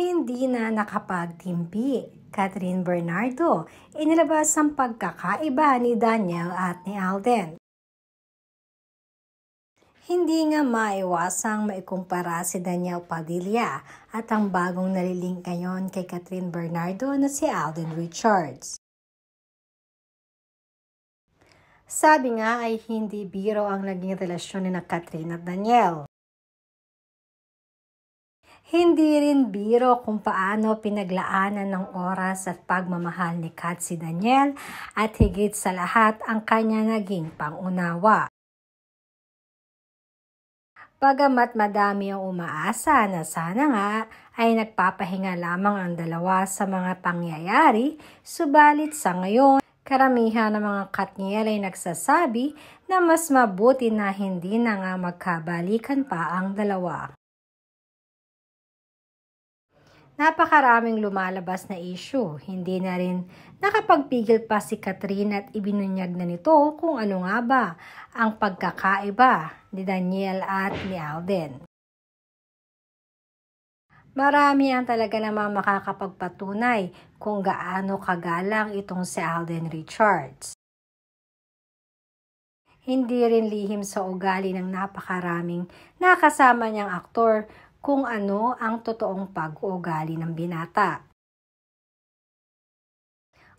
Hindi na nakapagtimpi. Catherine Bernardo, inilabas ang pagkakaiba ni Daniel at ni Alden. Hindi nga maiwasang maikumpara si Daniel Padilla at ang bagong nalilink ngayon kay Catherine Bernardo na si Alden Richards. Sabi nga ay hindi biro ang naging relasyon ni Catherine at Daniel. Hindi rin biro kung paano pinaglaanan ng oras at pagmamahal ni Kat si Daniel at higit sa lahat ang kanya naging pangunawa. Bagamat madami ang umaasa na sana nga ay nagpapahinga lamang ang dalawa sa mga pangyayari, subalit sa ngayon, karamihan ng mga Katniel ay nagsasabi na mas mabuti na hindi na nga magkabalikan pa ang dalawa. Napakaraming lumalabas na issue, hindi na rin nakapagpigil pa si Catherine at ibinunyag na nito kung ano nga ba ang pagkakaiba ni Daniel at ni Alden. Marami ang talaga namang makakapagpatunay kung gaano kagalang itong si Alden Richards. Hindi rin lihim sa ugali ng napakaraming nakasama niyang aktor kung ano ang totoong pag-uugali ng binata.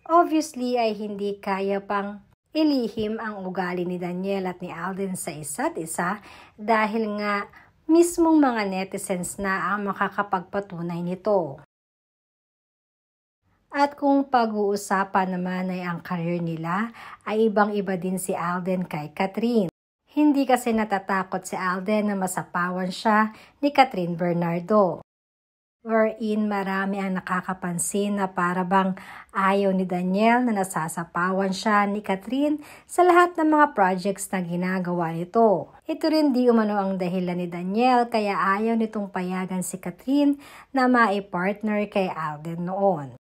Obviously ay hindi kaya pang ilihim ang ugali ni Daniel at ni Alden sa isa't isa dahil nga mismong mga netizens na ang makakapagpatunay nito. At kung pag-uusapan naman ay ang career nila, ay ibang-iba din si Alden kay Catherine. Hindi kasi natatakot si Alden na masapawan siya ni Catherine Bernardo. Wherein marami ang nakakapansin na para bang ayaw ni Daniel na nasasapawan siya ni Catherine sa lahat ng mga projects na ginagawa nito. Ito rin di umano ang dahilan ni Daniel kaya ayaw nitong payagan si Catherine na maipartner kay Alden noon.